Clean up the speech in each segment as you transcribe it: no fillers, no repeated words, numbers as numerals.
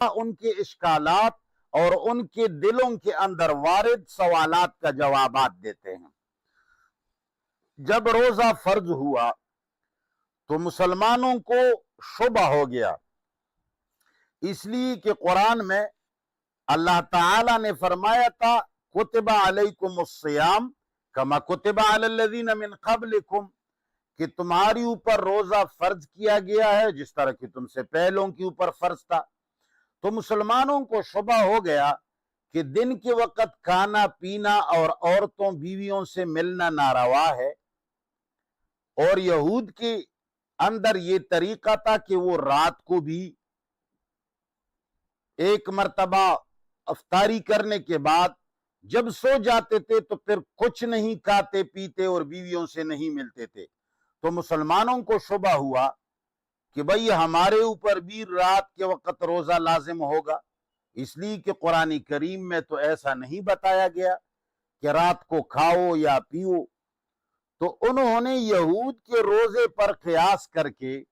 ان کے اشکالات اور ان کے دلوں کے اندر وارد سوالات کا جوابات دیتے ہیں۔ جب روزہ فرض ہوا تو مسلمانوں کو شبہ ہو گیا، اس لیے کہ قرآن میں اللہ تعالی نے فرمایا تھا کتب علیکم الصیام کما کتب علی الذین من قبلکم، کہ تمہاری اوپر روزہ فرض کیا گیا ہے جس طرح کہ تم سے پہلوں کے اوپر فرض تھا۔ تو مسلمانوں کو شبہ ہو گیا کہ دن کے وقت کھانا پینا اور عورتوں بیویوں سے ملنا ناروا ہے، اور یہود کے اندر یہ طریقہ تھا کہ وہ رات کو بھی ایک مرتبہ افطاری کرنے کے بعد جب سو جاتے تھے تو پھر کچھ نہیں کھاتے پیتے اور بیویوں سے نہیں ملتے تھے۔ تو مسلمانوں کو شبہ ہوا کہ بھئی ہمارے اوپر بھی رات کے وقت روزہ لازم ہوگا، اس لیے کہ قرآن کریم میں تو ایسا نہیں بتایا گیا کہ رات کو کھاؤ یا پیو۔ تو انہوں نے یہود کے روزے پر قیاس کر کے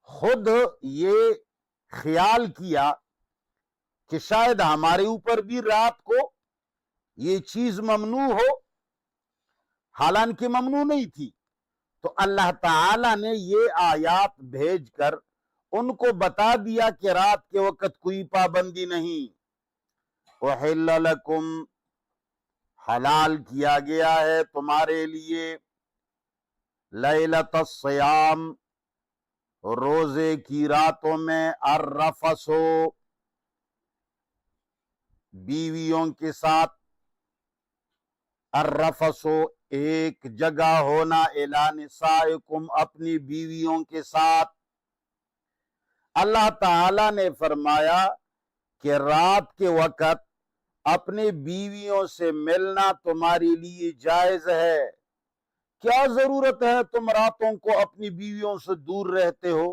خود یہ خیال کیا کہ شاید ہمارے اوپر بھی رات کو یہ چیز ممنوع ہو، حالانکہ ممنوع نہیں تھی۔ تو اللہ تعالی نے یہ آیات بھیج کر ان کو بتا دیا کہ رات کے وقت کوئی پابندی نہیں۔ احل لکم، حلال کیا گیا ہے تمہارے لیے، لیلۃ الصیام، روزے کی راتوں میں، الرفث، بیویوں کے ساتھ، الرفث ایک جگہ ہونا، الی نسائکم، اپنی بیویوں کے ساتھ۔ اللہ تعالی نے فرمایا کہ رات کے وقت اپنے بیویوں سے ملنا تمہارے لیے جائز ہے۔ کیا ضرورت ہے تم راتوں کو اپنی بیویوں سے دور رہتے ہو؟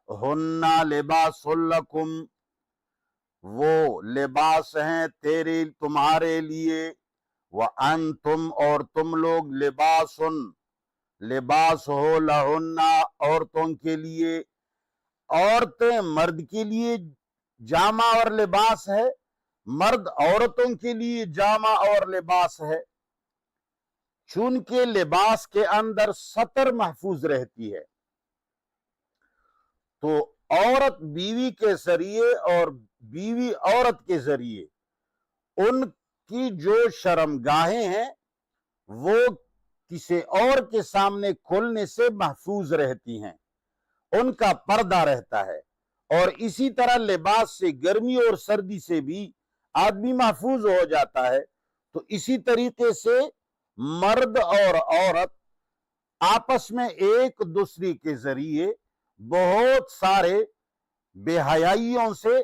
ہن لباس لکم، وہ لباس ہیں تمہارے لیے، وانتم، اور تم لوگ، لباس ہو لہن، عورتوں کے لیے۔ عورتیں مرد کے لیے جامہ اور لباس ہے، مرد عورتوں کے لیے جامہ اور لباس ہے۔ چونکہ لباس کے اندر ستر محفوظ رہتی ہے، تو عورت بیوی کے ذریعے اور بیوی عورت کے ذریعے ان کی جو شرمگاہیں ہیں وہ کسی اور کے سامنے کھلنے سے محفوظ رہتی ہیں، ان کا پردہ رہتا ہے۔ اور اسی طرح لباس سے گرمی اور سردی سے بھی آدمی محفوظ ہو جاتا ہے۔ تو اسی طریقے سے مرد اور عورت آپس میں ایک دوسرے کے ذریعے بہت سارے بے حیائیوں سے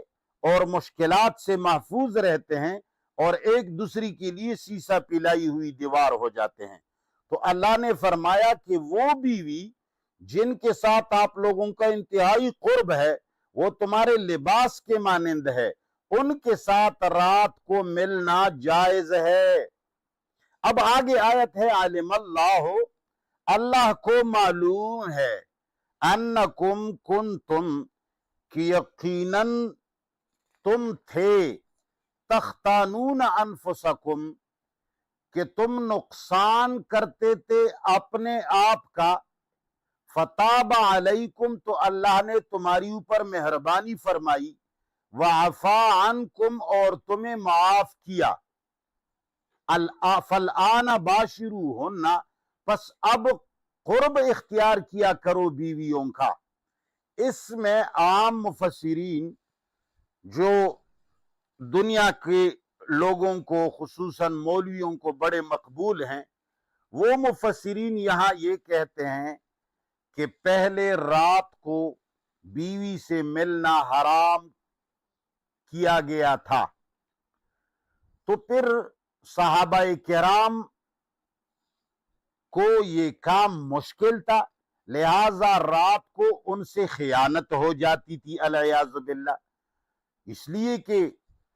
اور مشکلات سے محفوظ رہتے ہیں، اور ایک دوسرے کے لیے سیسا پلائی ہوئی دیوار ہو جاتے ہیں۔ تو اللہ نے فرمایا کہ وہ بیوی جن کے ساتھ آپ لوگوں کا انتہائی قرب ہے، وہ تمہارے لباس کے مانند ہے، ان کے ساتھ رات کو ملنا جائز ہے۔ اب آگے آیت ہے، علم اللہ، اللہ کو معلوم ہے، انکم کنتم، کہ یقیناً تم تھے، تختانون انفسکم، کہ تم نقصان کرتے تھے اپنے آپ کا، فتاب علیکم، تو اللہ نے تمہاری اوپر مہربانی فرمائی، وعفا عنکم، اور تمہیں معاف کیا، فالآن باشروہن، پس اب قرب اختیار کیا کرو بیویوں کا۔ اس میں عام مفسرین جو دنیا کے لوگوں کو خصوصاً مولویوں کو بڑے مقبول ہیں، وہ مفسرین یہاں یہ کہتے ہیں کہ پہلے رات کو بیوی سے ملنا حرام کیا گیا تھا، تو پھر صحابہ کرام کو یہ کام مشکل تھا، لہذا رات کو ان سے خیانت ہو جاتی تھی العیاذ باللہ، اس لیے کہ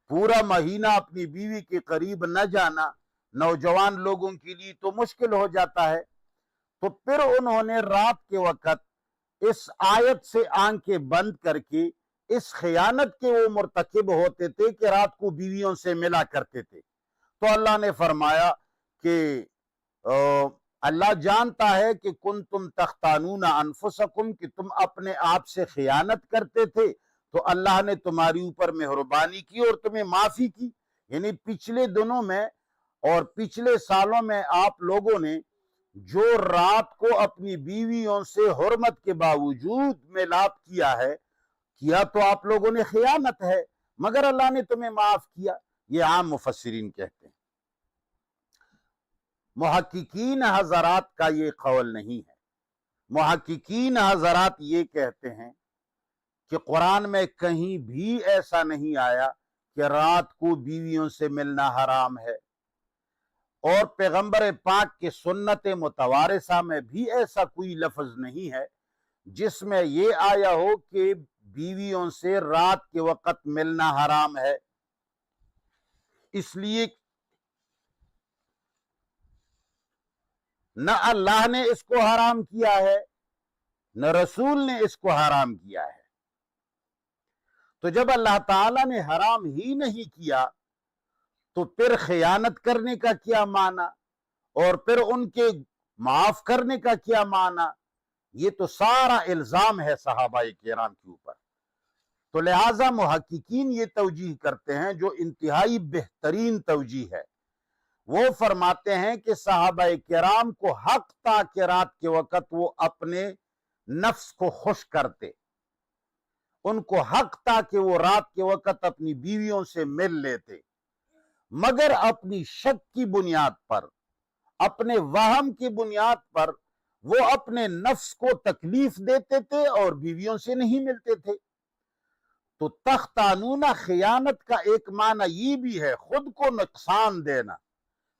پورا مہینہ اپنی بیوی کے قریب نہ جانا نوجوان لوگوں کے لیے تو مشکل ہو جاتا ہے۔ تو پھر انہوں نے رات کے وقت اس آیت سے آنکھیں بند کر کے اس خیانت کے وہ مرتکب ہوتے تھے کہ رات کو بیویوں سے ملا کرتے تھے۔ تو اللہ نے فرمایا کہ اللہ جانتا ہے کہ کنتم تختانون انفسکم، کہ تم اپنے آپ سے خیانت کرتے تھے، تو اللہ نے تمہاری اوپر مہربانی کی اور تمہیں معافی کی۔ یعنی پچھلے دنوں میں اور پچھلے سالوں میں آپ لوگوں نے جو رات کو اپنی بیویوں سے حرمت کے باوجود میلات کیا ہے، کیا تو آپ لوگوں نے خیانت ہے، مگر اللہ نے تمہیں معاف کیا۔ یہ عام مفسرین کہتے ہیں، محققین حضرات کا یہ قول نہیں ہے۔ محققین حضرات یہ کہتے ہیں کہ قرآن میں کہیں بھی ایسا نہیں آیا کہ رات کو بیویوں سے ملنا حرام ہے، اور پیغمبر پاک کے سنت متوارثہ میں بھی ایسا کوئی لفظ نہیں ہے جس میں یہ آیا ہو کہ بیویوں سے رات کے وقت ملنا حرام ہے۔ اس لیے نہ اللہ نے اس کو حرام کیا ہے، نہ رسول نے اس کو حرام کیا ہے۔ تو جب اللہ تعالیٰ نے حرام ہی نہیں کیا تو پھر خیانت کرنے کا کیا معنی، اور پھر ان کے معاف کرنے کا کیا معنی؟ یہ تو سارا الزام ہے صحابہ کرام کے اوپر۔ تو لہٰذا محققین یہ توجیہ کرتے ہیں جو انتہائی بہترین توجیہ ہے، وہ فرماتے ہیں کہ صحابہ کرام کو حق تھا کہ رات کے وقت وہ اپنے نفس کو خوش کرتے، ان کو حق تھا کہ وہ رات کے وقت اپنی بیویوں سے مل لیتے، مگر اپنی شک کی بنیاد پر، اپنے وہم کی بنیاد پر وہ اپنے نفس کو تکلیف دیتے تھے اور بیویوں سے نہیں ملتے تھے۔ تو تختانون خیانت کا ایک معنی یہ بھی ہے خود کو نقصان دینا۔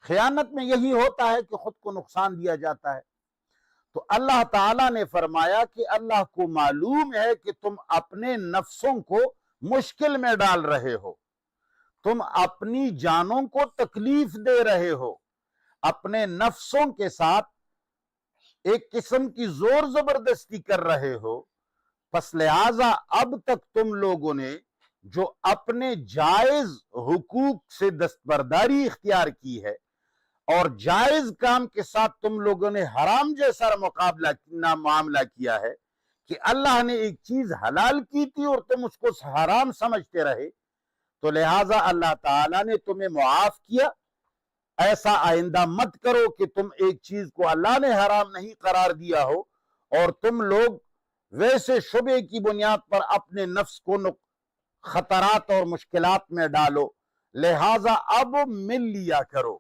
خیانت میں یہی ہوتا ہے کہ خود کو نقصان دیا جاتا ہے۔ تو اللہ تعالیٰ نے فرمایا کہ اللہ کو معلوم ہے کہ تم اپنے نفسوں کو مشکل میں ڈال رہے ہو، تم اپنی جانوں کو تکلیف دے رہے ہو، اپنے نفسوں کے ساتھ ایک قسم کی زور زبردستی کر رہے ہو، پس لہٰذا اب تک تم لوگوں نے جو اپنے جائز حقوق سے دستبرداری اختیار کی ہے اور جائز کام کے ساتھ تم لوگوں نے حرام جیسا معاملہ کیا ہے کہ اللہ نے ایک چیز حلال کی تھی اور تم اس کو حرام سمجھتے رہے، تو لہٰذا اللہ تعالیٰ نے تمہیں معاف کیا۔ ایسا آئندہ مت کرو کہ تم ایک چیز کو اللہ نے حرام نہیں قرار دیا ہو اور تم لوگ ویسے شبے کی بنیاد پر اپنے نفس کو خطرات اور مشکلات میں ڈالو، لہٰذا اب مل لیا کرو۔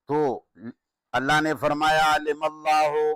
تو اللہ نے فرمایا علم اللہ